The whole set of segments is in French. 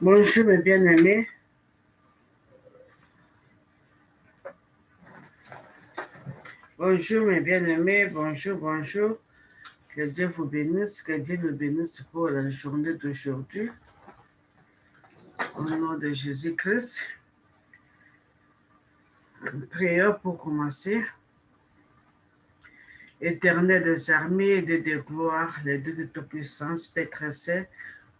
Bonjour mes bien-aimés, bonjour mes bien-aimés, bonjour, bonjour. Que Dieu vous bénisse, que Dieu nous bénisse pour la journée d'aujourd'hui. Au nom de Jésus-Christ, prions pour commencer. Éternel des armées et des gloires, les deux de toute puissance, Père très saint,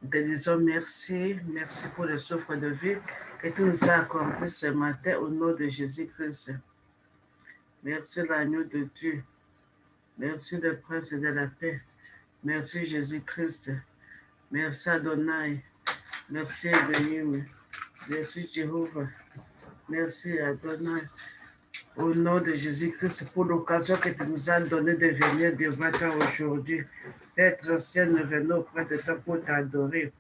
nous te disons merci, merci pour le souffle de vie que tu nous as accordé ce matin au nom de Jésus-Christ. Merci l'agneau de Dieu, merci le prince de la paix, merci Jésus-Christ. Merci Adonai. Merci Elohim. Merci Jéhovah. Merci Adonai. Au nom de Jésus-Christ, pour l'occasion que tu nous as donnée de venir devant toi aujourd'hui. Être ciel, nous venons auprès de toi pour t'adorer.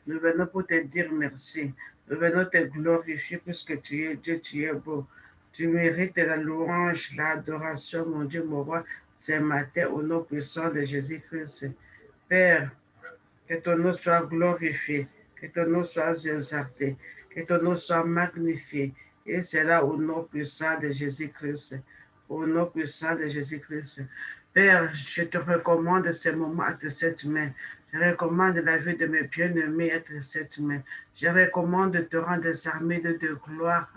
Nous venons pour te dire merci. Nous venons te glorifier puisque tu es Dieu, tu es beau. Tu mérites la louange, l'adoration, mon Dieu, mon roi, ce matin au nom puissant de Jésus-Christ. Père, que ton nom soit glorifié, que ton nom soit exalté, que ton nom soit magnifié. Et c'est là au nom puissant de Jésus-Christ. Au nom puissant de Jésus-Christ. Père, je te recommande ces moments à cette main. Je recommande la vie de mes bien-aimés à cette main. Je recommande de te rendre des armées de gloire,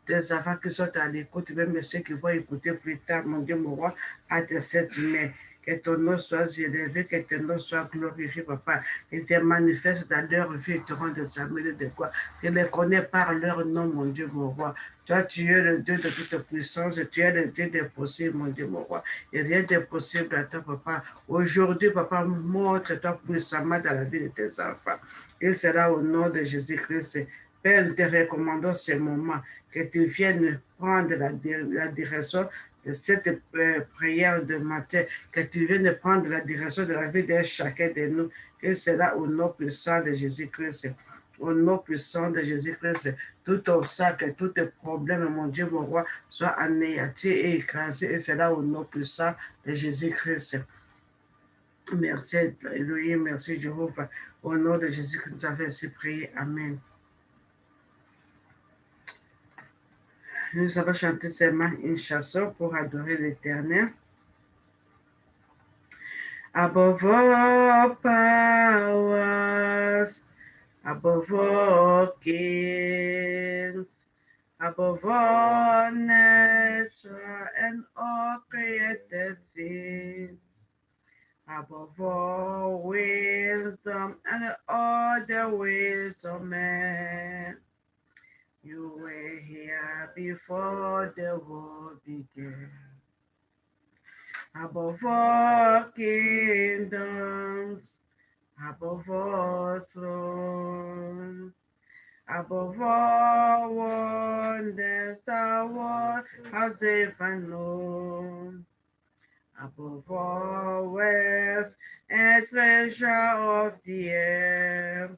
des enfants qui sont à l'écoute, même ceux qui vont écouter plus tard, mon Dieu, mon roi, à cette main. Que ton nom soit élevé, que ton nom soit glorifié, papa. Et te manifeste dans leur vie et te rend des amis de quoi. Tu les connais par leur nom, mon Dieu, mon roi. Toi, tu es le Dieu de toute puissance, tu es le Dieu des possibles, mon Dieu, mon roi. Et rien n'est possible à toi, papa. Aujourd'hui, papa, montre-toi puissamment dans la vie de tes enfants. Et sera au nom de Jésus-Christ. Père, nous te recommandons ce moment, que tu viennes prendre la direction de cette prière de matin, que tu viennes prendre la direction de la vie de chacun de nous, que cela au nom puissant de Jésus-Christ. Au nom puissant de Jésus-Christ, tout obstacle, tout problème, mon Dieu, mon roi, soit anéanti et écrasé, et cela au nom puissant de Jésus-Christ. Merci, Elohim, merci, Jéhovah. Au nom de Jésus-Christ, nous avons ainsi prié. Amen. Nous allons chanter seulement une chanson pour adorer l'Éternel. Above all powers, above all kings, above all nature and all created things, above all wisdom and all the ways of man. You were here before the world began. Above all kingdoms, above all thrones, above all wonders the world has ever known, above all wealth and treasure of the earth,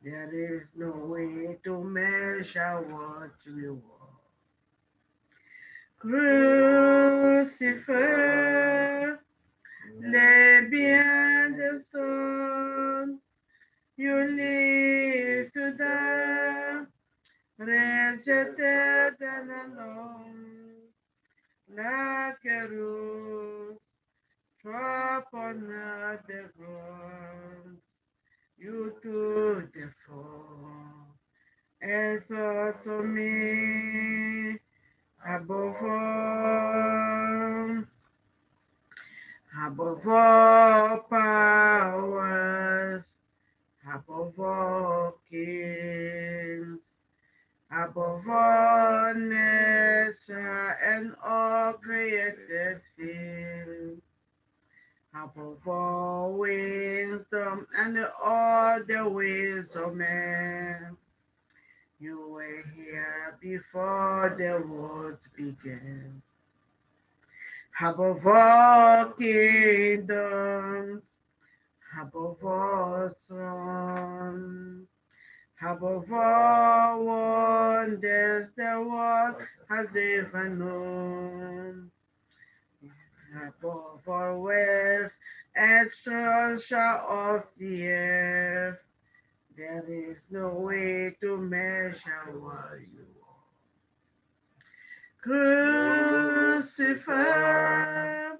there is no way to measure what you want. Crucified, lay behind the stone, you live to die, rejected and alone, like a rose, trampled on the ground, you took the fall, and thought to me, above all powers, above all kings, above all nature and all created things, above all wisdom and all the ways of man. You were here before the world began. Above all kingdoms, above all thrones, above all wonders the world has ever known, above all wealth and treasure of the earth, There is no way to measure what you are. Crucified,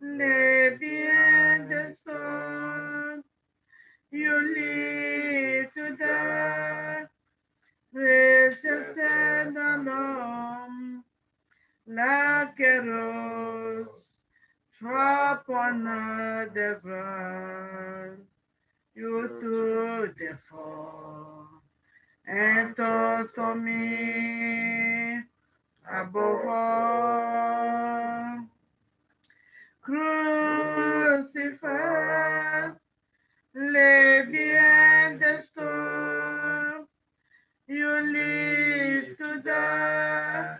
lay behind the stone. You live to die, resurrected alone, like a rose, drop on the ground. You took the fall and thought of me above all. Crucified, lay behind the stone. You live to die,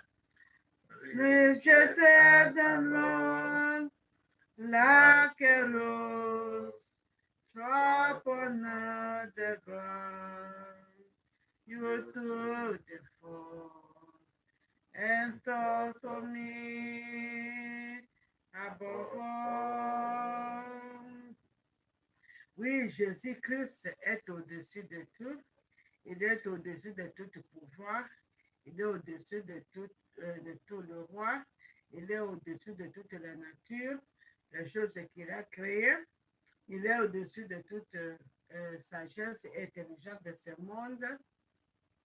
rejected alone, like a rose, drop on the ground. You took the fall and thought of me above all. Oui, Jésus-Christ est au-dessus de tout. Il est au-dessus de tout pouvoir. Il est au-dessus de tout le roi. Il est au-dessus de toute la nature, les choses qu'il a créées. Il est au-dessus de toute sagesse et intelligence de ce monde.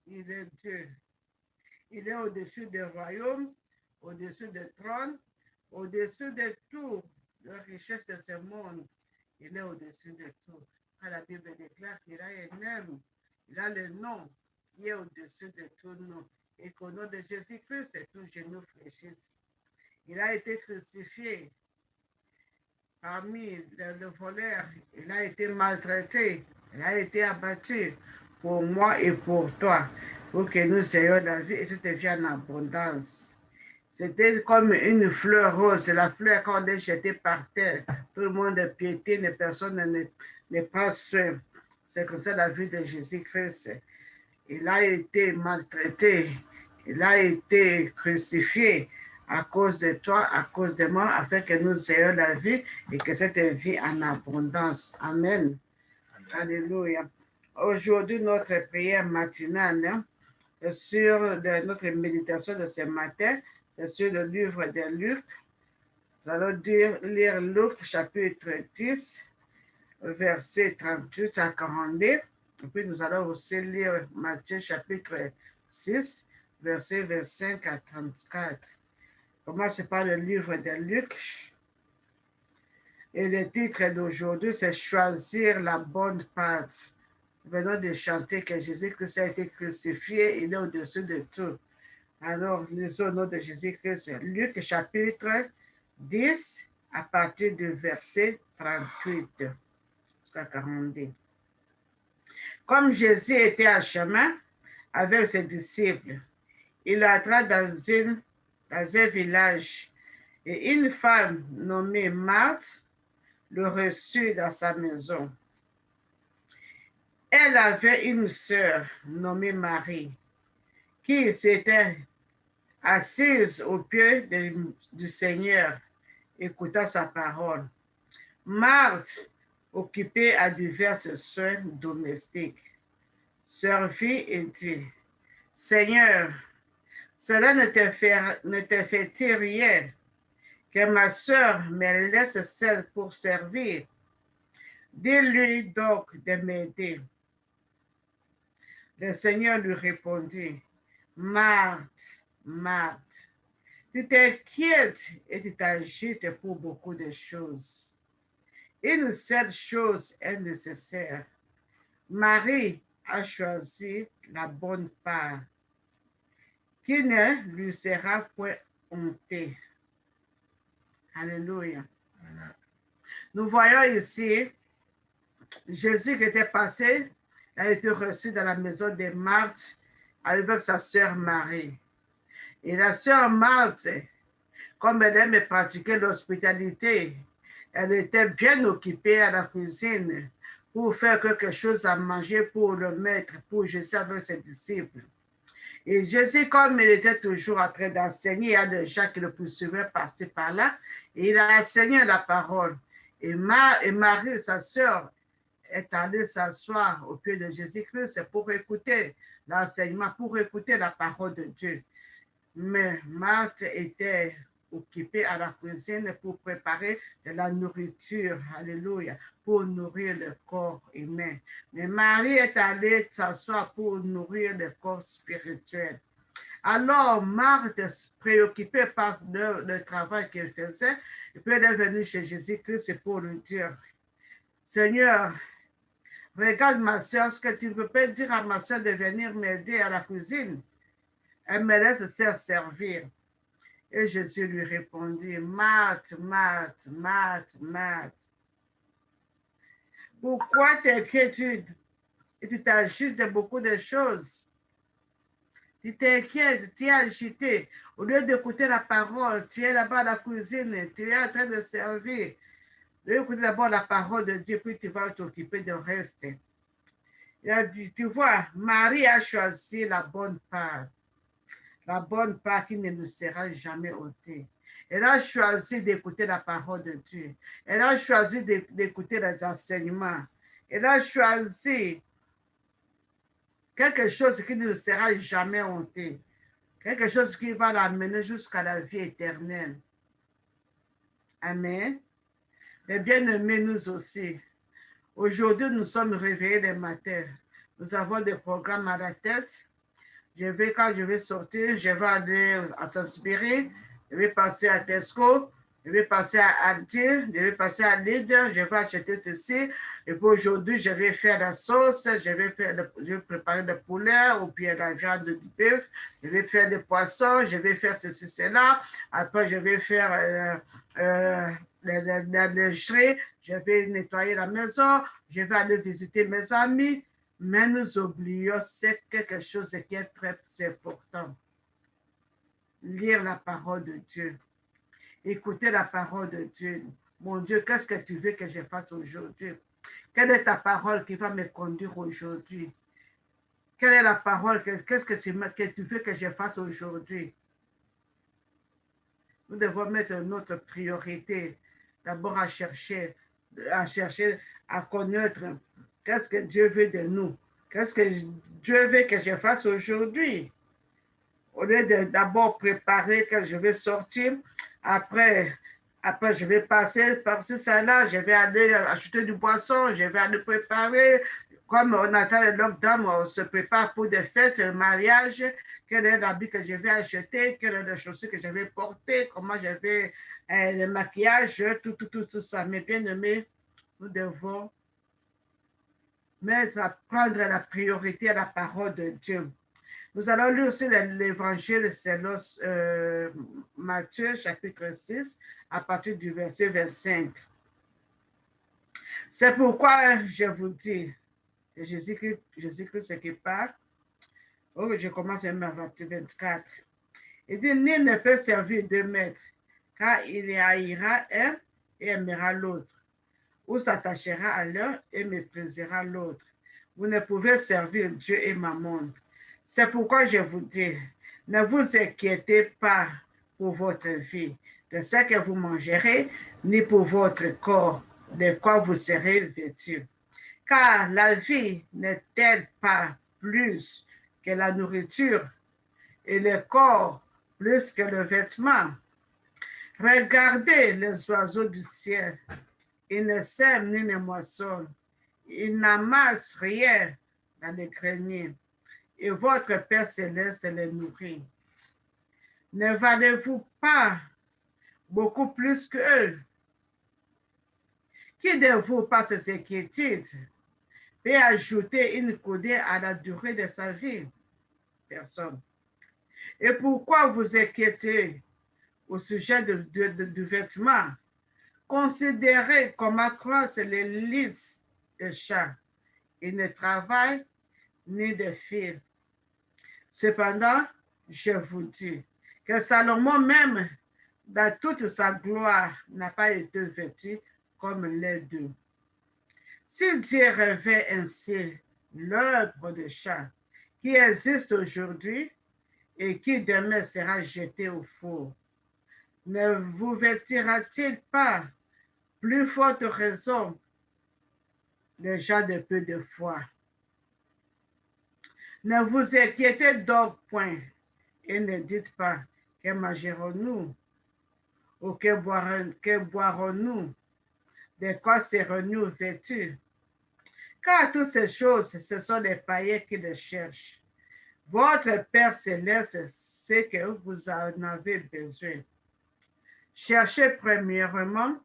Il est Dieu. Il est au-dessus des royaumes, au-dessus des trônes, au-dessus de tout, la richesse de ce monde. Il est au-dessus de tout. Quand la Bible déclare qu'il a un nom, il a le nom qui est au-dessus de tout nom. Et qu'au nom de Jésus-Christ, tout genou fléchisse. Il a été crucifié parmi les voleurs. Il a été maltraité. Il a été abattu pour moi et pour toi, pour que nous ayons la vie et cette vie en abondance. C'était comme une fleur rose, la fleur qu'on est jetée par terre. Tout le monde est piétine, personne n'est pas sûr. C'est comme ça la vie de Jésus-Christ. Il a été maltraité, il a été crucifié à cause de toi, à cause de moi, afin que nous ayons la vie et que cette vie en abondance. Amen. Alléluia. Aujourd'hui, notre prière matinale sur notre méditation de ce matin, sur le livre de Luc. Nous allons lire Luc chapitre 10, verset 38 à 42. Et puis nous allons aussi lire Matthieu chapitre 6, verset 25 à 34. Commence par le livre de Luc. Et le titre d'aujourd'hui, c'est Choisir la bonne part. Nous venons de chanter que Jésus-Christ a été crucifié, il est au-dessus de tout. Alors, lisons au nom de Jésus-Christ. Luc chapitre 10, à partir du verset 38 jusqu'à 42. Comme Jésus était en chemin avec ses disciples, il entra dans un village et une femme nommée Marthe le reçut dans sa maison. Elle avait une sœur nommée Marie qui s'était assise aux pieds du Seigneur, écoutant sa parole. Marthe, occupée à divers soins domestiques, servit et dit, Seigneur, cela ne te fait-il rien que ma sœur me laisse seule pour servir? Dis-lui donc de m'aider. Le Seigneur lui répondit, Marthe, Marthe, tu t'inquiètes et tu t'agites pour beaucoup de choses. Une seule chose est nécessaire. Marie a choisi la bonne part, qui ne lui sera point hontée. Alléluia. Nous voyons ici Jésus qui était passé, a été reçu dans la maison de Marthe avec sa sœur Marie. Et la sœur Marthe, comme elle aime pratiquer l'hospitalité, elle était bien occupée à la cuisine pour faire quelque chose à manger pour le maître, pour Jésus avec ses disciples. Et Jésus, comme il était toujours en train d'enseigner, il y a des gens qui le poursuivaient passer par là, et il a enseigné la parole. Et Marie, sa sœur, est allé s'asseoir au pied de Jésus-Christ, c'est pour écouter l'enseignement, pour écouter la parole de Dieu. Mais Marthe était occupée à la cuisine pour préparer de la nourriture, alléluia, pour nourrir le corps humain. Mais Marie est allée s'asseoir pour nourrir le corps spirituel. Alors, Marthe, préoccupée par le travail qu'elle faisait, elle est venue chez Jésus-Christ pour lui dire, Seigneur, regarde ma soeur, est-ce que tu peux dire à ma soeur de venir m'aider à la cuisine? Elle me laisse se servir. Et Jésus lui répondit, Marthe, Marthe, Marthe, Marthe, pourquoi t'inquiètes-tu? Et tu t'agites de beaucoup de choses. Tu t'inquiètes, tu es agité. Au lieu d'écouter la parole, tu es là-bas à la cuisine, tu es en train de servir. Tu écouter d'abord la parole de Dieu, puis tu vas t'occuper du reste. Il a dit, tu vois, Marie a choisi la bonne part qui ne nous sera jamais ôtée. Elle a choisi d'écouter la parole de Dieu. Elle a choisi d'écouter les enseignements. Elle a choisi quelque chose qui ne sera jamais ôté. Quelque chose qui va l'amener jusqu'à la vie éternelle. Amen. Mais bien aimés, nous aussi. Aujourd'hui, nous sommes réveillés le matin. Nous avons des programmes à la tête. Quand je vais sortir, je vais aller à Saint-Spirit, je vais passer à Tesco, je vais passer à Aldi, je vais passer à Lidl, je vais acheter ceci. Et puis aujourd'hui, je vais faire la sauce, je vais préparer le poulet ou bien la viande de bœuf, je vais faire des poissons, je vais faire ceci, cela. Après, je vais faire la lingerie, je vais nettoyer la maison, je vais aller visiter mes amis. Mais nous oublions, c'est quelque chose qui est très important. Lire la parole de Dieu. Écouter la parole de Dieu. Mon Dieu, qu'est-ce que tu veux que je fasse aujourd'hui? Quelle est ta parole qui va me conduire aujourd'hui? Quelle est la parole? Qu'est-ce que tu veux que je fasse aujourd'hui? Nous devons mettre notre priorité d'abord à chercher, à connaître qu'est-ce que Dieu veut de nous. Qu'est-ce que Dieu veut que je fasse aujourd'hui? Au lieu de d'abord préparer que je vais sortir, après je vais passer par-ci, ça-là, je vais aller acheter du poisson, je vais aller préparer. Comme on attend le lockdown, on se prépare pour des fêtes, le mariage, quel est l'habit que je vais acheter, quelles sont les chaussures que je vais porter, comment je vais, le maquillage, tout ça. Mais bien aimé, nous devons prendre la priorité à la parole de Dieu. Nous allons lire aussi l'évangile selon Matthieu, chapitre 6, à partir du verset 25. C'est pourquoi je vous dis, Jésus-Christ qui parle, je commence à Matthieu 24. Il dit, nul ne peut servir deux maîtres, car il haïra un et aimera l'autre, ou s'attachera à l'un et méprisera l'autre. Vous ne pouvez servir Dieu et Mammon. C'est pourquoi je vous dis, ne vous inquiétez pas pour votre vie, de ce que vous mangerez, ni pour votre corps, de quoi vous serez vêtus. Car la vie n'est-elle pas plus que la nourriture et le corps plus que le vêtement? Regardez les oiseaux du ciel. Ils ne sèment ni ne moissonnent. Ils n'amassent rien dans les greniers. Et votre Père céleste les nourrit. Ne valez-vous pas beaucoup plus qu'eux? Qui de vous, par ses inquiétudes, peut ajouter une coudée à la durée de sa vie? Personne. Et pourquoi vous inquiétez au sujet du vêtement? Considérez comment croissent les lys des champs. Ils ne travaillent ni de fil. Cependant, je vous dis que Salomon même, dans toute sa gloire, n'a pas été vêtu comme les deux. Si Dieu revêt ainsi l'œuvre de champ qui existe aujourd'hui et qui demain sera jeté au four, ne vous vêtira-t-il pas plus forte raison, les gens de peu de foi. Ne vous inquiétez donc point et ne dites pas que mangerons-nous ou que boirons-nous, de quoi serons-nous vêtus. Car toutes ces choses, ce sont les païens qui les cherchent. Votre Père céleste sait que vous en avez besoin. Cherchez premièrement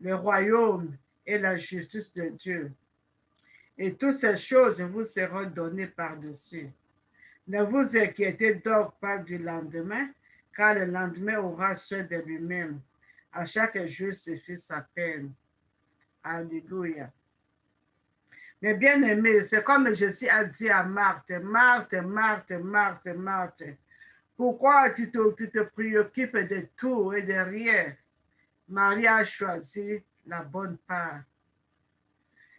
le royaume et la justice de Dieu. Et toutes ces choses vous seront données par-dessus. Ne vous inquiétez donc pas du lendemain, car le lendemain aura soin de lui-même. À chaque jour suffit sa peine. Alléluia. Mais bien aimé, c'est comme Jésus a dit à Marthe, Marthe, Marthe, Marthe, Marthe, pourquoi tu te préoccupes de tout et de rien? Marie a choisi la bonne part.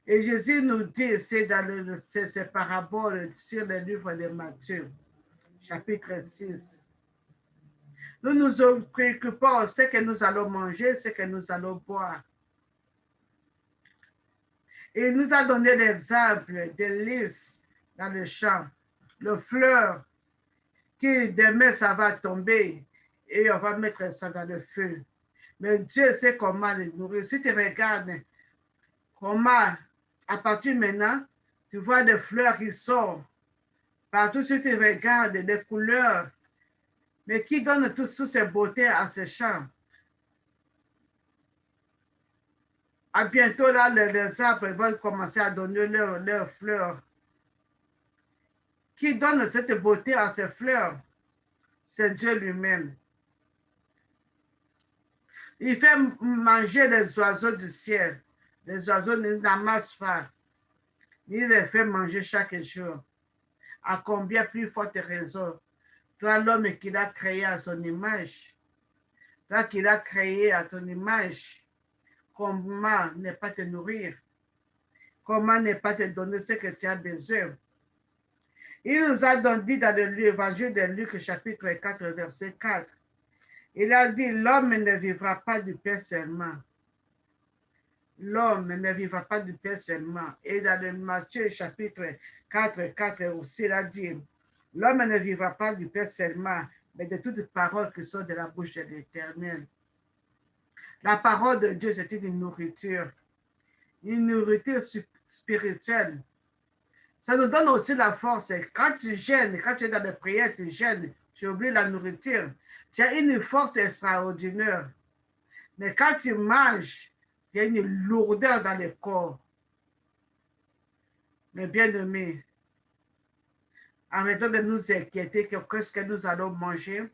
Et Jésus nous dit, c'est dans ces paraboles sur le livre de Matthieu, chapitre 6. Nous nous préoccupons ce que nous allons manger, ce que nous allons boire. Et il nous a donné l'exemple de lys dans le champ, le fleur qui demain ça va tomber et on va mettre ça dans le feu. Mais Dieu sait comment le nourrir. Si tu regardes comment, à partir de maintenant, tu vois des fleurs qui sortent. Partout, si tu regardes des couleurs, mais qui donne toutes ces beautés à ces champs. À bientôt, là, les arbres vont commencer à donner leurs fleurs. Qui donne cette beauté à ces fleurs? C'est Dieu lui-même. Il fait manger les oiseaux du ciel. Les oiseaux ne n'amassent pas. Il les fait manger chaque jour. À combien plus forte raison? Toi, l'homme qu'il a créé à son image, toi qu'il a créé à ton image, comment ne pas te nourrir? Comment ne pas te donner ce que tu as besoin? Il nous a donc dit dans l'évangile de Luc, chapitre 4, verset 4, il a dit, l'homme ne vivra pas du pain seulement. L'homme ne vivra pas du pain seulement. Et dans le Matthieu, chapitre 4, 4 aussi, il a dit, l'homme ne vivra pas du pain seulement, mais de toutes les paroles qui sont de la bouche de l'Éternel. La parole de Dieu, c'est une nourriture spirituelle. Ça nous donne aussi la force. Quand tu gênes, quand tu es dans les prières, tu gênes, tu oublies la nourriture. Tu as une force extraordinaire. Mais quand tu manges, il y a une lourdeur dans le corps. Mais bien aimé, arrêtons de nous inquiéter qu'est-ce que nous allons manger,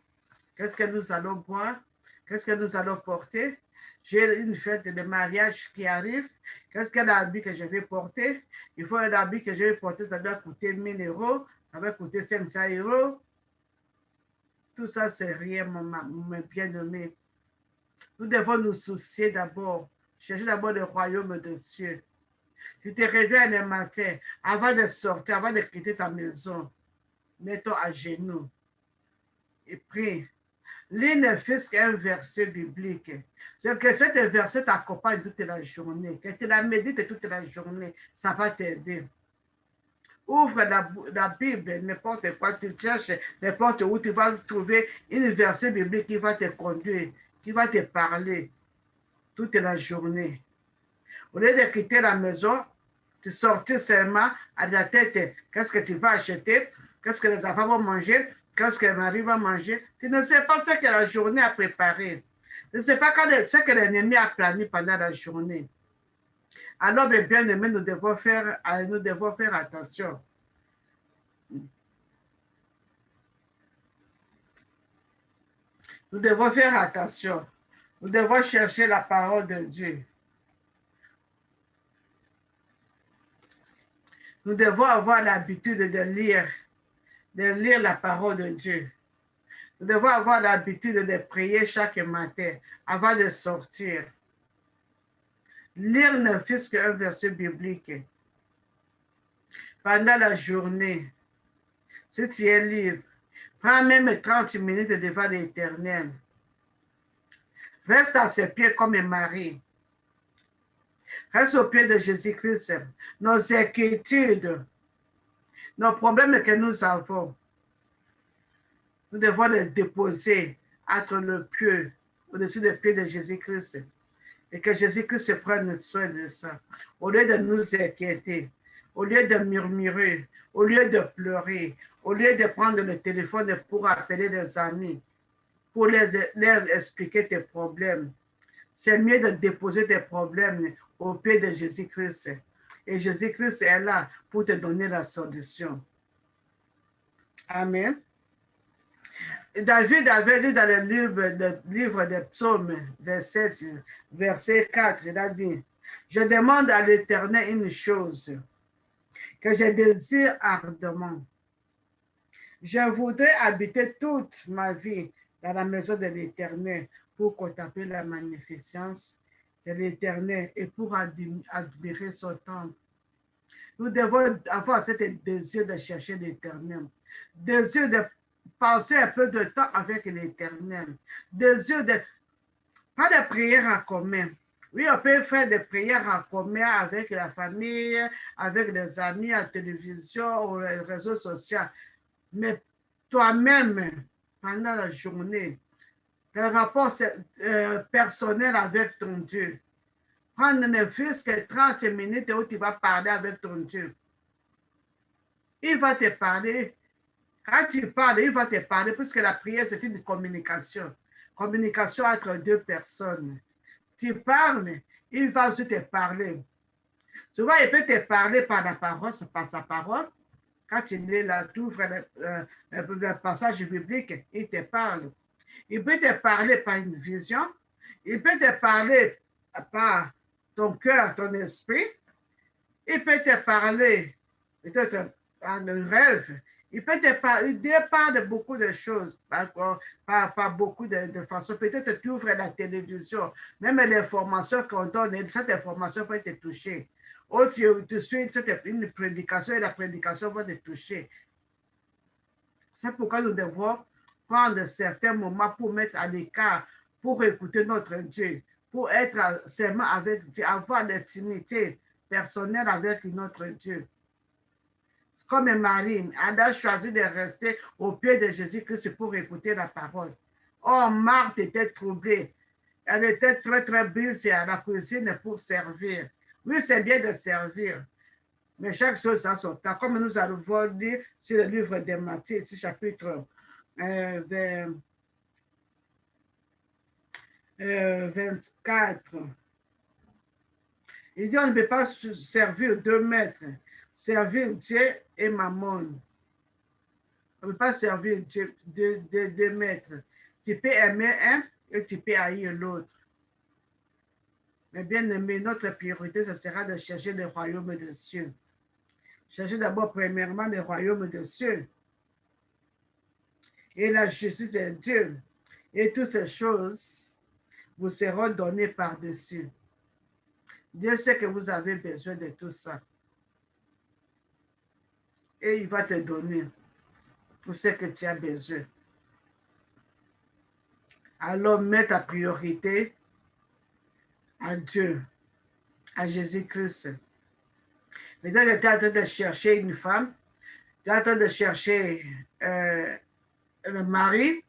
qu'est-ce que nous allons boire, qu'est-ce que nous allons porter. J'ai une fête de mariage qui arrive. Qu'est-ce que l'habit que je vais porter? Il faut un habit que je vais porter, ça doit coûter 1000 euros, ça va coûter 500 euros. Tout ça, c'est rien, mon bien-aimé. Nous devons nous soucier d'abord, chercher d'abord le royaume de Dieu. Tu te réveilles le matin, avant de sortir, avant de quitter ta maison, mets-toi à genoux et prie. Lis ne fût-ce qu'un verset biblique. C'est que cet verset t'accompagne toute la journée, que tu la médites toute la journée, ça va t'aider. Ouvre la Bible, n'importe quoi, tu cherches, n'importe où, tu vas trouver une verset biblique qui va te conduire, qui va te parler toute la journée. Au lieu de quitter la maison, tu sortis seulement à ta tête, qu'est-ce que tu vas acheter, qu'est-ce que les enfants vont manger, qu'est-ce que Marie va manger. Tu ne sais pas ce que la journée a préparé. Tu ne sais pas ce que l'ennemi a plané pendant la journée. Alors, bien aimé, nous devons faire attention. Nous devons faire attention. Nous devons chercher la parole de Dieu. Nous devons avoir l'habitude de lire la parole de Dieu. Nous devons avoir l'habitude de prier chaque matin avant de sortir. Lire ne fût-ce qu'un verset biblique. Pendant la journée, si tu es libre, prends même 30 minutes devant l'Éternel. Reste à ses pieds comme Marie. Reste au pied de Jésus-Christ. Nos inquiétudes, nos problèmes que nous avons, nous devons les déposer entre le pied, au-dessus des pieds de Jésus-Christ. Et que Jésus-Christ prenne soin de ça. Au lieu de nous inquiéter, au lieu de murmurer, au lieu de pleurer, au lieu de prendre le téléphone pour appeler des amis, pour les expliquer tes problèmes, c'est mieux de déposer tes problèmes au pied de Jésus-Christ. Et Jésus-Christ est là pour te donner la solution. Amen. David avait dit dans le livre des psaumes, verset 4, il a dit, je demande à l'Éternel une chose que je désire ardemment. Je voudrais habiter toute ma vie dans la maison de l'Éternel pour contempler la magnificence de l'Éternel et pour admirer son temple. Nous devons avoir ce désir de chercher l'Éternel, désir de passer un peu de temps avec l'Éternel, désir de, pas de prières en commun. Oui, on peut faire des prières en commun avec la famille, avec les amis, à la télévision ou les réseaux sociaux. Mais toi-même, pendant la journée, tes rapports personnels avec ton Dieu, prendre ne fût-ce que 30 minutes où tu vas parler avec ton Dieu. Il va te parler. Quand tu parles, il va te parler, puisque la prière, c'est une communication. Communication entre deux personnes. Tu parles, il va aussi te parler. Souvent, il peut te parler par la parole, par sa parole. Quand tu lis là, tu ouvres le passage biblique, il te parle. Il peut te parler par une vision. Il peut te parler par ton cœur, ton esprit. Il peut te parler peut-être par le rêve. Il peut te parler, il parle de beaucoup de choses, par beaucoup de façons. Peut-être tu ouvres la télévision, même l'information qu'on donne, cette information peut te toucher. Ou tu suis une prédication et la prédication va te toucher. C'est pourquoi nous devons prendre certains moments pour mettre à l'écart, pour écouter notre Dieu, pour être seulement avec Dieu, avoir l'intimité personnelle avec notre Dieu. Comme Marie, elle a choisi de rester au pied de Jésus-Christ pour écouter la parole. Oh, Marthe était troublée. Elle était très, très busy à la cuisine pour servir. Oui, c'est bien de servir, mais chaque chose a son temps. Comme nous allons lire sur le livre de Matthieu, chapitre 24. Il dit, on ne peut pas servir deux maîtres, servir Dieu et Mammon. On ne peut pas servir Dieu, deux maîtres. Tu peux aimer un et tu peux haïr l'autre. Mais bien aimé, notre priorité, ce sera de chercher le royaume des cieux. Cherchez d'abord premièrement le royaume des cieux et la justice de Dieu. Et toutes ces choses vous seront données par-dessus. Dieu sait que vous avez besoin de tout ça. Et il va te donner tout ce que tu as besoin. Alors, mets ta priorité à Dieu, à Jésus-Christ. Maintenant, tu es en train de chercher une femme, tu es en train de chercher le mari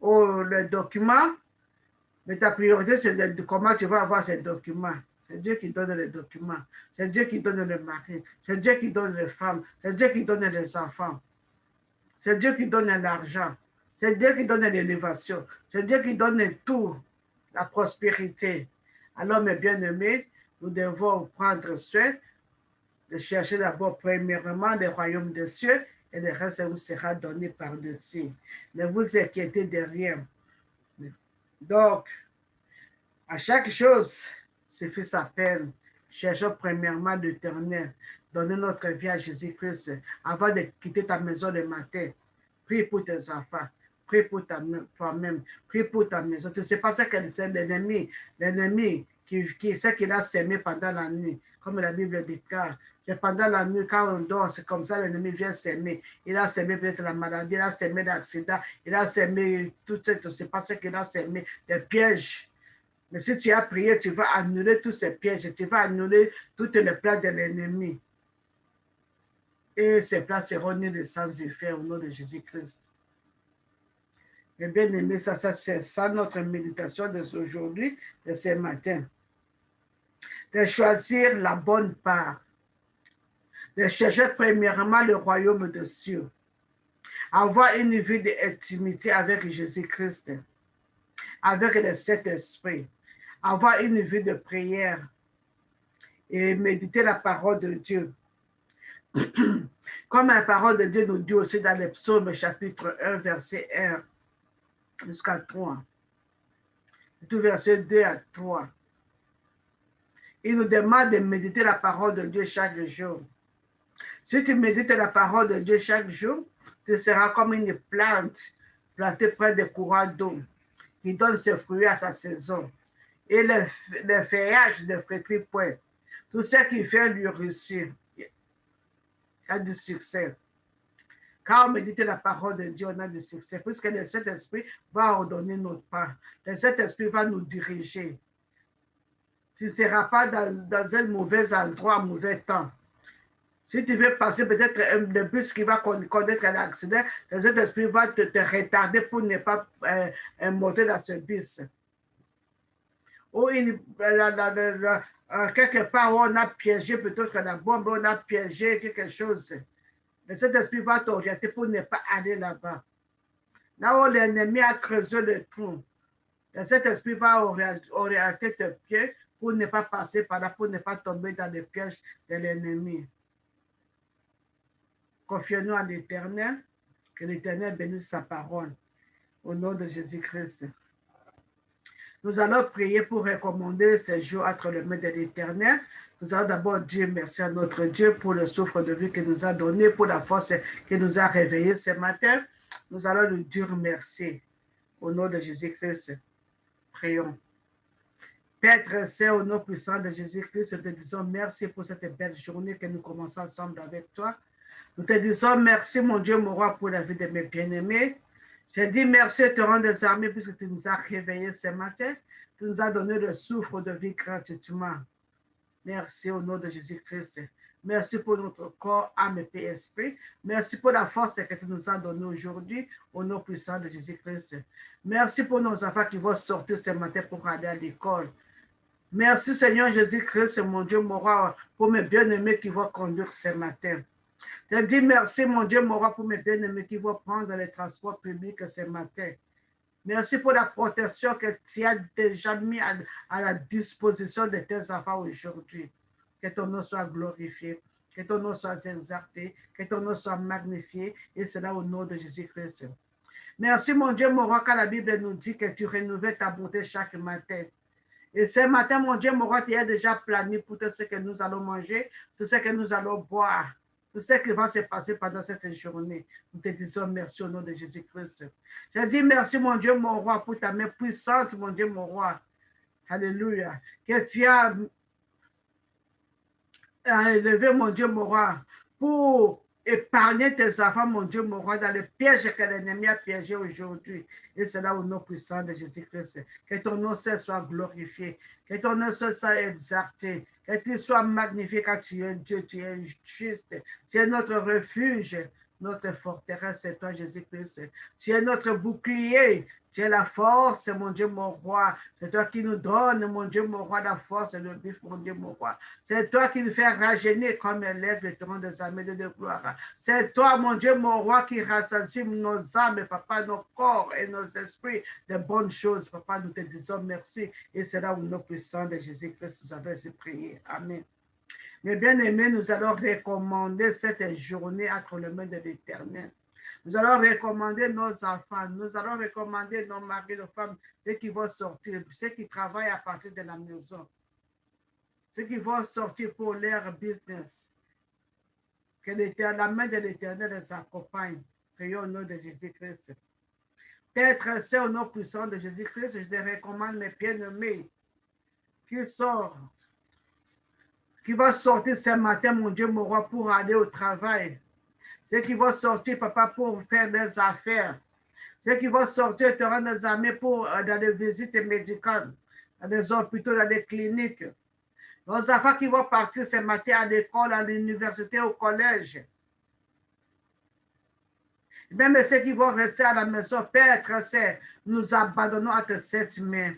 ou le document, mais ta priorité, c'est de comment tu vas avoir ces documents. C'est Dieu qui donne les documents. C'est Dieu qui donne le mari. C'est Dieu qui donne les femmes. C'est Dieu qui donne les enfants. C'est Dieu qui donne l'argent. C'est Dieu qui donne l'élévation. C'est Dieu qui donne tout, la prospérité. Alors, mes bien-aimés, nous devons prendre soin de chercher d'abord premièrement le royaume des cieux et le reste vous sera donné par-dessus. Ne vous inquiétez de rien. Donc, à chaque chose, c'est fait sa peine. Cherchons premièrement l'Éternel. Donnez notre vie à Jésus-Christ avant de quitter ta maison le matin. Prie pour tes enfants. Prie pour toi-même. Prie pour ta maison. Tu ne sais pas ce que c'est l'ennemi. L'ennemi qui sait qu'il a semé pendant la nuit. Comme la Bible déclare. C'est pendant la nuit, quand on dort, c'est comme ça l'ennemi vient s'aimer. Il a semé peut-être la maladie, il a semé l'accident, il a semé tout ça, tu ne sais pas ce qu'il a semé, des pièges. Mais si tu as prié, tu vas annuler tous ces pièges, tu vas annuler toutes les plans de l'ennemi. Et ces plans seront nuls sans effet au nom de Jésus-Christ. Et bien aimé, c'est ça notre méditation d'aujourd'hui, de ce matin. De choisir la bonne part. De chercher premièrement le royaume de Dieu. Avoir une vie d'intimité avec Jésus-Christ. Avec le Saint-Esprit. Avoir une vie de prière. Et méditer la parole de Dieu. Comme la parole de Dieu nous dit aussi dans le psaume chapitre 1, verset 1 jusqu'à 3. Tout verset 2 à 3. Il nous demande de méditer la parole de Dieu chaque jour. Si tu médites la parole de Dieu chaque jour, tu seras comme une plante plantée près des courants d'eau qui donne ses fruits à sa saison. Et le feuillage ne flétrit point. Tout ce qui fait lui réussir a du succès. Quand on médite la parole de Dieu, on a du succès, puisque le Saint-Esprit va ordonner notre pas. Le Saint-Esprit va nous diriger. Tu ne seras pas dans un mauvais endroit, un mauvais temps. Si tu veux passer peut-être le bus qui va connaître un accident, le Saint-Esprit va te retarder pour ne pas monter dans ce bus. Ou quelque part où on a piégé, plutôt que la bombe, on a piégé quelque chose. Le Saint-Esprit va t'orienter pour ne pas aller là-bas. Là où l'ennemi a creusé le trou, le Saint-Esprit va orienter tes pieds pour ne pas passer par là, pour ne pas tomber dans les pièges de l'ennemi. Confions-nous à l'Éternel, que l'Éternel bénisse sa parole. Au nom de Jésus-Christ. Nous allons prier pour recommander ces jours entre les mains de l'Éternel. Nous allons d'abord dire merci à notre Dieu pour le souffle de vie qu'il nous a donné, pour la force qu'il nous a réveillés ce matin. Nous allons lui dire merci. Au nom de Jésus-Christ, prions. Père très saint, au nom puissant de Jésus-Christ, nous te disons merci pour cette belle journée que nous commençons ensemble avec toi. Nous te disons merci, mon Dieu, mon roi, pour la vie de mes bien-aimés. Je dis merci et te rends des armées puisque tu nous as réveillés ce matin. Tu nous as donné le souffle de vie gratuitement. Merci au nom de Jésus-Christ. Merci pour notre corps, âme et esprit. Merci pour la force que tu nous as donnée aujourd'hui au nom puissant de Jésus-Christ. Merci pour nos enfants qui vont sortir ce matin pour aller à l'école. Merci Seigneur Jésus-Christ, mon Dieu, mon roi, pour mes bien-aimés qui vont conduire ce matin. Je dis merci, mon Dieu, mon roi, pour mes bien-aimés qui vont prendre les transports publics ce matin. Merci pour la protection que tu as déjà mis à la disposition de tes enfants aujourd'hui. Que ton nom soit glorifié, que ton nom soit exalté, que ton nom soit magnifié, et cela au nom de Jésus-Christ. Merci, mon Dieu, mon roi, quand la Bible nous dit que tu renouvelles ta bonté chaque matin. Et ce matin, mon Dieu, mon roi, tu as déjà planifié pour tout ce que nous allons manger, tout ce que nous allons boire. Tout ce qui va se passer pendant cette journée. Nous te disons merci au nom de Jésus-Christ. Je dis merci, mon Dieu, mon roi, pour ta main puissante, mon Dieu, mon roi. Alléluia. Que tu as élevé, mon Dieu, mon roi, pour épargner tes enfants, mon Dieu, mon roi, dans le piège que l'ennemi a piégé aujourd'hui. Et c'est là au nom puissant de Jésus-Christ. Que ton nom soit glorifié. Que ton nom soit exalté. Que tu sois magnifié car tu es Dieu, tu es juste. Tu es notre refuge, notre forteresse, c'est toi, Jésus-Christ. Tu es notre bouclier. Tu es la force, mon Dieu, mon roi. C'est toi qui nous donne, mon Dieu, mon roi, la force et le vif, mon Dieu, mon roi. C'est toi qui nous fais rajeunir comme l'élève de ton des armées de gloire. C'est toi, mon Dieu, mon roi, qui rassasie nos âmes, papa, nos corps et nos esprits de bonnes choses. Papa, nous te disons merci. Et c'est là où nous puissons de Jésus-Christ nous avons prié. Amen. Mes bien-aimés, nous allons recommander cette journée entre les mains de l'Éternel. Nous allons recommander nos enfants, nous allons recommander nos maris, nos femmes, ceux qui vont sortir, ceux qui travaillent à partir de la maison, ceux qui vont sortir pour leur business. Que la main de l'Éternel les accompagne. Prions au nom de Jésus-Christ. Père très saint, au nom puissant de Jésus-Christ, je te recommande mes bien-aimés qui sortent, qui vont sortir ce matin, mon Dieu, mon roi, pour aller au travail. Ceux qui vont sortir, papa, pour faire des affaires. Ceux qui vont sortir te rendre des armées pour dans les visites médicales. dans des hôpitaux, dans des cliniques. Nos enfants qui vont partir ce matin à l'école, à l'université, au collège. Même ceux qui vont rester à la maison, Père très saint, nous abandonnons à tes sept mains.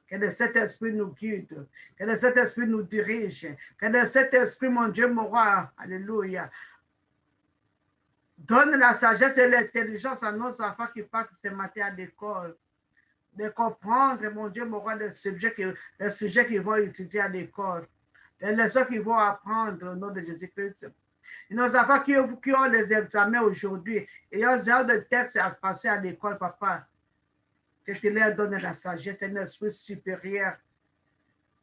Que le Saint-Esprit nous guide, que le Saint-Esprit nous dirige, que le Saint-Esprit, mon Dieu, mon roi, alléluia, donne la sagesse et l'intelligence à nos enfants qui partent ce matin à l'école, de comprendre, mon Dieu, mon roi, les sujets qu'ils vont étudier à l'école, les leçons qu'ils vont apprendre au nom de Jésus-Christ. Et nos enfants qui ont les examens aujourd'hui, et ils ont des textes à passer à l'école, papa, que tu leur donnes la sagesse, un esprit supérieur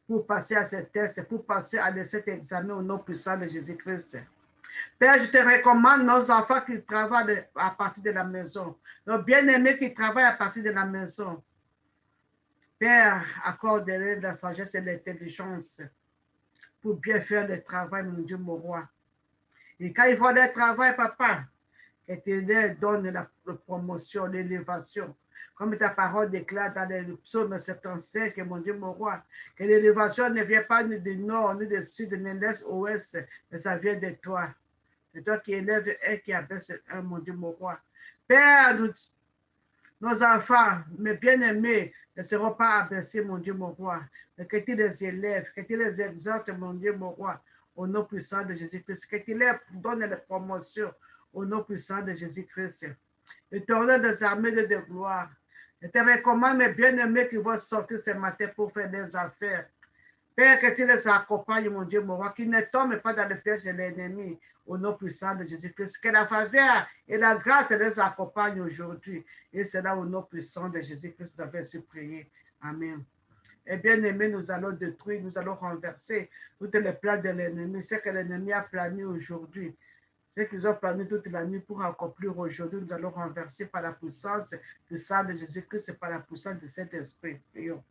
pour passer à ces tests, pour passer à cet examen au nom puissant de Jésus-Christ. Père, je te recommande nos enfants qui travaillent à partir de la maison, nos bien-aimés qui travaillent à partir de la maison. Père, accorde-leur la sagesse et l'intelligence pour bien faire le travail, mon Dieu, mon roi. Et quand ils font le travail, papa, que tu leur donnes la promotion, l'élévation. Comme ta parole déclare dans le psaume 75, mon Dieu, mon roi, que l'élévation ne vient pas ni du nord, ni du sud, ni de l'est, ouest, mais ça vient de toi. C'est toi qui élèves un, qui abaisse un, mon Dieu, mon roi. Père, nos enfants, mes bien-aimés, ne seront pas abaissés, mon Dieu, mon roi, mais que tu les élèves, que tu les exhortes, mon Dieu, mon roi, au nom puissant de Jésus-Christ, que tu leur donnes la promotion au nom puissant de Jésus-Christ. Éternel des armées de gloire, je te recommande mes bien-aimés qui vont sortir ce matin pour faire des affaires. Père, que tu les accompagnes, mon Dieu, mon roi, qu'ils ne tombent pas dans le piège de l'ennemi, au nom puissant de Jésus-Christ. Que la faveur et la grâce les accompagnent aujourd'hui. Et c'est là au nom puissant de Jésus-Christ, nous avons su prier. Amen. Et bien aimé, nous allons détruire, nous allons renverser toutes les plans de l'ennemi. C'est que l'ennemi a plané aujourd'hui. Ce qu'ils ont plané toute la nuit pour accomplir aujourd'hui, nous allons renverser par la puissance du sang de Jésus-Christ et par la puissance de Saint-Esprit. Prions.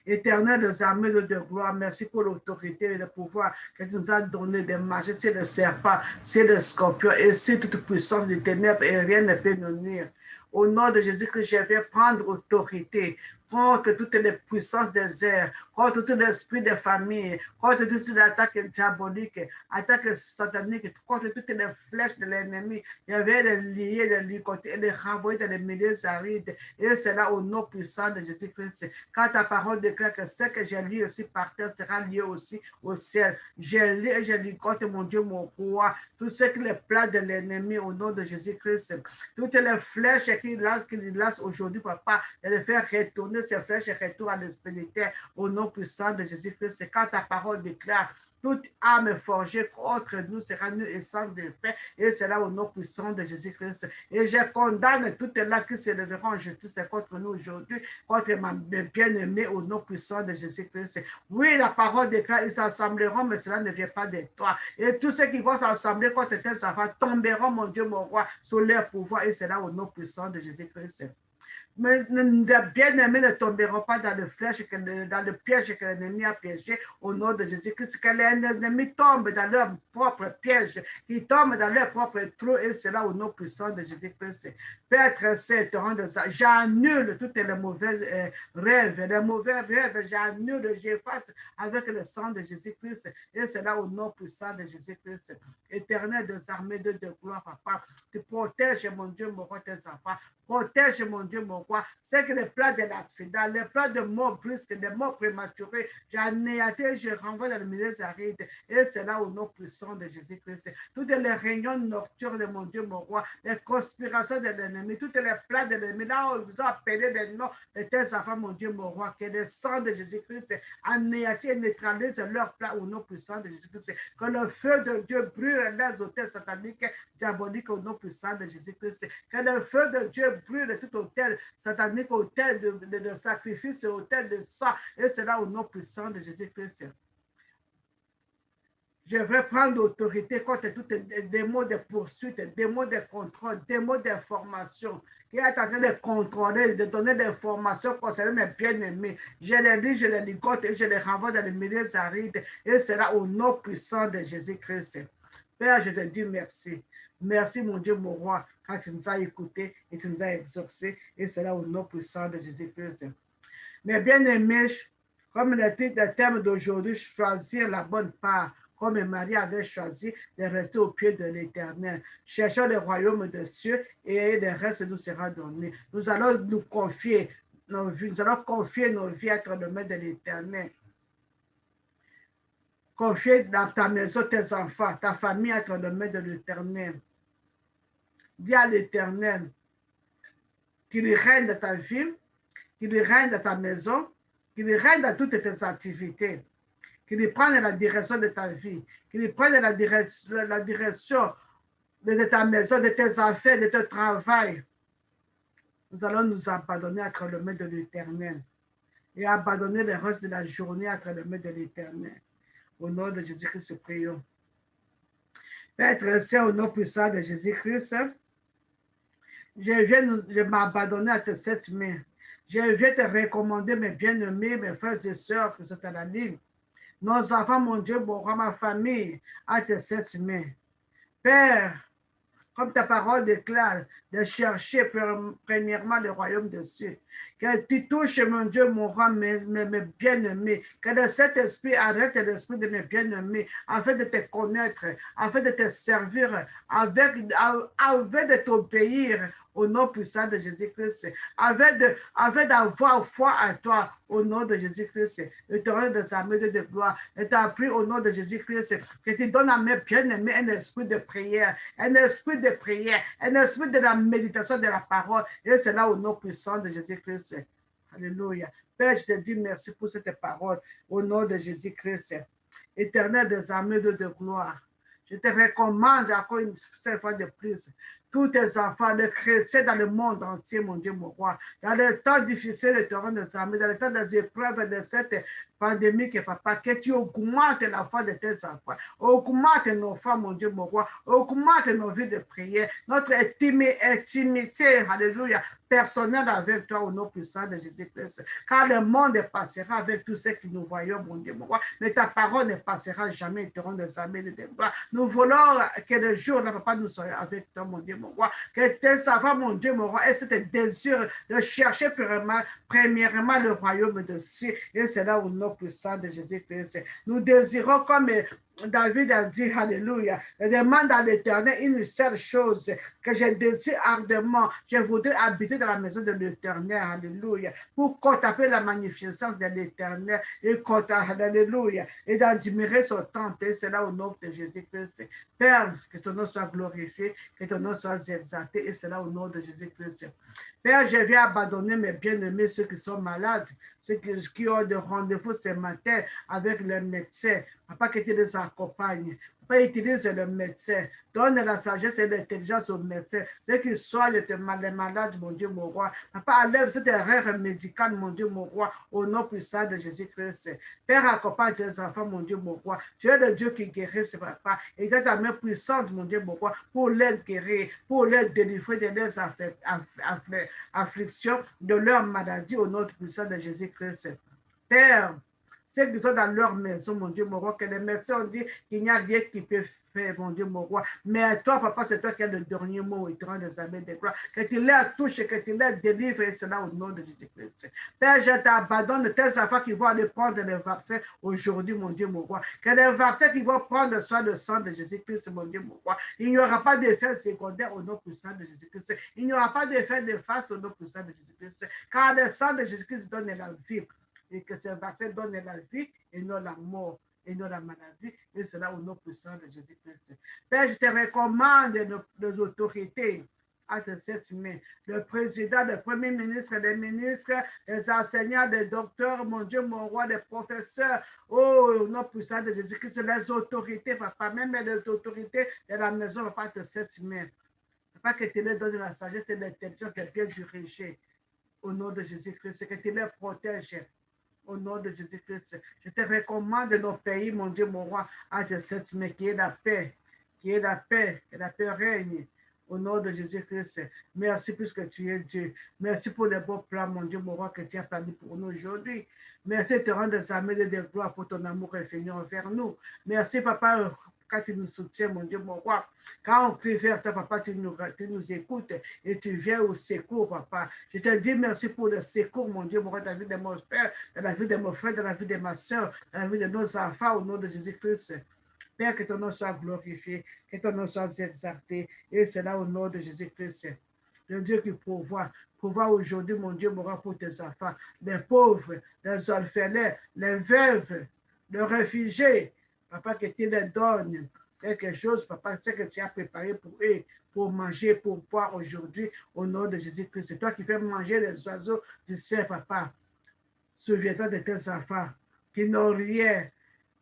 Éternel des armées de gloire, merci pour l'autorité et le pouvoir que tu nous as donné de marcher sur le serpent, sur le scorpion et sur toute puissance des ténèbres et rien ne peut nous nuire. Au nom de Jésus-Christ, je vais prendre autorité contre toutes les puissances des airs, contre tout l'esprit des familles, contre toutes les attaques diaboliques, attaques sataniques, contre toutes les flèches de l'ennemi. Je vais les lier, les ligoter et les renvoyer dans les milieux arides. Et c'est là au nom puissant de Jésus-Christ. Quand ta parole déclare que ce que j'ai lu aussi par terre sera lié aussi au ciel. J'ai lu et je ligote, mon Dieu, mon roi, tout ce qui est plat de l'ennemi au nom de Jésus-Christ. Toutes les flèches qu'il lance aujourd'hui, papa, de les faire retourner ces flèches et retour à l'esprit au nom puissant de Jésus-Christ. Quand ta parole déclare toute âme forgée contre nous sera nue et sans effet, et c'est là au nom puissant de Jésus-Christ. Et je condamne toutes là qui se leveront en justice contre nous aujourd'hui, contre mes bien-aimés au nom puissant de Jésus-Christ. Oui, la parole déclare, ils s'assembleront, mais cela ne vient pas de toi. Et tous ceux qui vont s'assembler contre tes enfants tomberont, mon Dieu, mon roi, sous leur pouvoir, et c'est là au nom puissant de Jésus-Christ. Mais les bien-aimés ne tomberont pas dans le piège que l'ennemi a piégé au nom de Jésus-Christ. Que l'ennemi tombe dans leur propre piège, qu'ils tombent dans leur propre trou, et c'est là au nom puissant de Jésus-Christ. Père très saint, j'annule toutes les mauvais rêves, j'annule, j'efface avec le sang de Jésus-Christ, et c'est là au nom puissant de Jésus-Christ. Éternel des armées de gloire, papa, tu protèges, mon Dieu, mon roi, tes enfants, protège, mon Dieu, mon roi, c'est que les plans de l'accident, les plans de mort brusque, de mort prématurée, j'anéantis, je renvoie dans le milieu aride, et c'est là au nom puissant de Jésus-Christ. Toutes les réunions nocturnes, mon Dieu, mon roi, les conspirations de l'ennemi, toutes les plans de l'ennemi, là où ils ont appelé les noms de tes enfants, mon Dieu, mon roi, que le sang de Jésus-Christ anéantit et neutralise leurs plans au nom puissant de Jésus-Christ. Que le feu de Dieu brûle les hôtels sataniques, diaboliques au nom puissant de Jésus-Christ. Que le feu de Dieu brûle tout hôtel satanique, hôtel de sacrifice, hôtel de sang, et c'est là au nom puissant de Jésus-Christ. Je vais prendre l'autorité contre tous des mots de poursuite, des mots de contrôle, des mots d'information qui est en train de contrôler, de donner des informations concernant mes bien-aimés. Je les lis, je les ligote et je les renvoie dans les milieux arides, et c'est là au nom puissant de Jésus-Christ. Père, je te dis merci. Merci, mon Dieu, mon roi, quand tu nous as écoutés et tu nous as exaucés, et c'est là au nom puissant de Jésus-Christ. Mais bien aimé, comme le thème d'aujourd'hui, choisir la bonne part, comme Marie avait choisi de rester au pied de l'Éternel. Cherchons le royaume de Dieu et le reste nous sera donné. Nous allons nous confier nos vies, nous allons confier nos vies entre les mains de l'Éternel. Confier dans ta maison tes enfants, ta famille entre les mains de l'Éternel. Dis à l'Éternel qu'il règne dans ta vie, qu'il règne dans ta maison, qu'il règne dans toutes tes activités, qu'il prenne la direction de ta vie, qu'il prenne la direction de ta maison, de tes affaires, de ton travail. Nous allons nous abandonner entre les mains de l'Éternel et abandonner le reste de la journée entre les mains de l'Éternel. Au nom de Jésus-Christ, prions. Père très saint, au nom puissant de Jésus-Christ, je m'abandonner à tes sept mains. Je viens te recommander, mes bien-aimés, mes frères et sœurs qui sont à la ligne. Nos enfants, mon Dieu, mon roi, ma famille, à tes sept mains. Père, comme ta parole déclare, de chercher premièrement le royaume de Dieu. Que tu touches, mon Dieu, mon roi, mes bien-aimés. Que de cet esprit arrête l'esprit de mes bien-aimés, afin de te connaître, afin de te servir, avec de t'obéir au nom puissant de Jésus-Christ, afin d'avoir foi à toi, au nom de Jésus-Christ, et te rendre des armées de gloire. Et t'as pris au nom de Jésus-Christ, que tu donnes à mes bien-aimés un esprit de prière, un esprit de prière, un esprit de la méditation de la parole, et c'est là au nom puissant de Jésus-Christ. Alléluia. Père, je te dis merci pour cette parole, au nom de Jésus-Christ. Éternel des armées de gloire, je te recommande encore une fois de plus tous tes enfants, les chrétiens dans le monde entier, mon Dieu, mon roi. Dans les temps difficiles de te rendre des armées, dans les temps des épreuves de cette pandémie, papa, que tu augmentes la foi de tes enfants, augmente nos femmes, mon Dieu, mon roi, augmente nos vies de prière, notre intimité, alléluia, personnelle avec toi au nom puissant de Jésus-Christ. Car le monde passera avec tous ceux que nous voyons, mon Dieu, mon roi, mais ta parole ne passera jamais, te rendre des armées de gloire. Nous voulons que le jour, là, papa, nous soyons avec toi, mon Dieu, mon roi, que tes enfants, mon Dieu, mon roi, aient ce désir de chercher premièrement le royaume de Dieu, et c'est là au nom puissant de Jésus-Christ. Nous désirons, comme David a dit, alléluia, je demande à l'Éternel une seule chose que je désire ardemment. Je voudrais habiter dans la maison de l'Éternel, alléluia, pour contempler la magnificence de l'Éternel et alléluia, et d'admirer son temple. Et c'est là au nom de Jésus-Christ. Père, que ton nom soit glorifié, que ton nom soit exalté, et c'est là au nom de Jésus-Christ. Père, je viens abandonner mes bien-aimés, ceux qui sont malades, ceux qui ont de rendez-vous ce matin avec le médecin. Papa, que tu les accompagnes. Papa, utilise le médecin. Donne la sagesse et l'intelligence au médecin. Ceux qui soignent les malades, mon Dieu, mon roi. Papa, enlève cette erreur médicale, mon Dieu, mon roi, au nom puissant de Jésus-Christ. Père, accompagne tes enfants, mon Dieu, mon roi. Tu es le Dieu qui guérit, c'est papa. Et tu as ta main puissante, mon Dieu, mon roi, pour les guérir, pour les délivrer de leurs afflictions, de leurs maladies, au nom puissant de Jésus-Christ. Père, ceux qui sont dans leur maison, mon Dieu, mon roi, que les médecins ont dit qu'il n'y a rien qui peut faire, mon Dieu, mon roi. Mais toi, papa, c'est toi qui as le dernier mot, et tu rends des armées de gloire. Que tu les touches, que tu les délivres, et cela au nom de Jésus-Christ. Père, je t'abandonne tes enfants qui vont aller prendre les vaccins aujourd'hui, mon Dieu, mon roi. Que les vaccins qui vont prendre soin le sang de Jésus-Christ, mon Dieu, mon roi. Il n'y aura pas d'effet secondaire au nom puissant de Jésus-Christ. Il n'y aura pas d'effet de face au nom puissant de Jésus-Christ. Car le sang de Jésus-Christ donne la vie. Et que ces vaccins donnent la vie et non la mort et non la maladie. Et cela au nom puissant de Jésus-Christ. Père, je te recommande les autorités à tes sept mains. Le président, le premier ministre, les ministres, les enseignants, les docteurs, mon Dieu, mon roi, les professeurs. Oh, au nom puissant de Jésus-Christ, les autorités, papa, même les autorités de la maison, papa, tes sept mains. Papa, que tu leur donnes la sagesse et l'intelligence, les bien dirigés. Au nom de Jésus-Christ, que tu les protèges. Au nom de Jésus-Christ, je te recommande nos pays, mon Dieu, mon roi, à tes sept mains, qui est la paix, qui est la paix, que la paix règne. Au nom de Jésus-Christ, merci puisque tu es Dieu. Merci pour les beaux plans, mon Dieu, mon roi, que tu as planifié pour nous aujourd'hui. Merci de te rendre des armées de gloire pour ton amour infini envers nous. Merci, papa, quand tu nous soutiens, mon Dieu, mon roi. Quand on crie vers toi, papa, tu nous écoutes et tu viens au secours, papa. Je te dis merci pour le secours, mon Dieu, mon roi, dans la vie de mon père, dans la vie de mon frère, dans la vie de ma soeur, dans la vie de nos enfants, au nom de Jésus-Christ. Père, que ton nom soit glorifié, que ton nom soit exalté, et c'est là au nom de Jésus-Christ. Le Dieu qui pourvoit aujourd'hui, mon Dieu, mon roi, pour tes enfants, les pauvres, les orphelins, les veuves, les réfugiés. Papa, que tu leur donnes quelque chose, papa, c'est que tu as préparé pour eux, pour manger, pour boire aujourd'hui, au nom de Jésus-Christ. C'est toi qui fais manger les oiseaux du ciel, papa. Souviens-toi de tes enfants qui n'ont rien.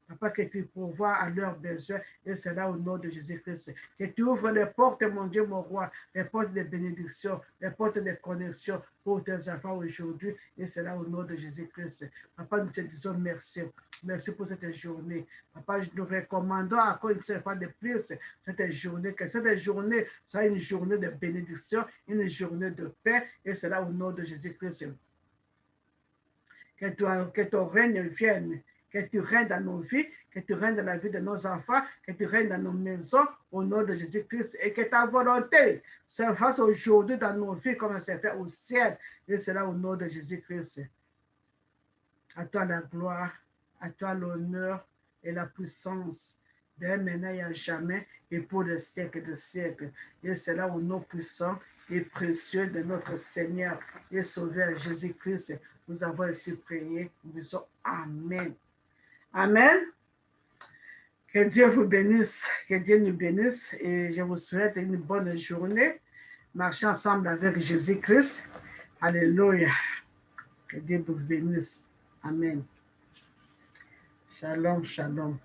Papa, que tu pourvois à leurs besoins, et c'est là au nom de Jésus-Christ. Que tu ouvres les portes, mon Dieu, mon roi, les portes de bénédiction, les portes de connexion pour tes enfants aujourd'hui, et c'est là au nom de Jésus-Christ. Papa, nous te disons merci. Merci pour cette journée. Papa, nous recommandons encore une seule fois de plus cette journée, que cette journée soit une journée de bénédiction, une journée de paix, et c'est là au nom de Jésus-Christ. Que ton règne vienne, que tu règnes dans nos vies, que tu règnes dans la vie de nos enfants, que tu règnes dans nos maisons, au nom de Jésus-Christ, et que ta volonté se fasse aujourd'hui dans nos vies comme elle s'est fait au ciel, et cela au nom de Jésus-Christ. À toi la gloire, à toi l'honneur et la puissance, dès maintenant et à jamais, et pour les siècles de siècles. Et cela au nom puissant et précieux de notre Seigneur et Sauveur Jésus-Christ. Nous avons ainsi prié. Nous disons Amen. Amen. Que Dieu vous bénisse, que Dieu nous bénisse et je vous souhaite une bonne journée. Marchez ensemble avec Jésus-Christ. Alléluia. Que Dieu vous bénisse. Amen. Shalom, shalom.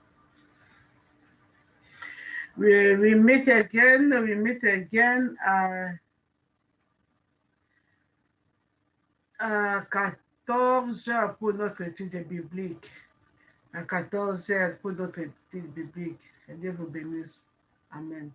We meet again à 14 heures pour notre étude biblique. À 14 heures pour notre étude biblique. Que Dieu vous bénisse. Amen.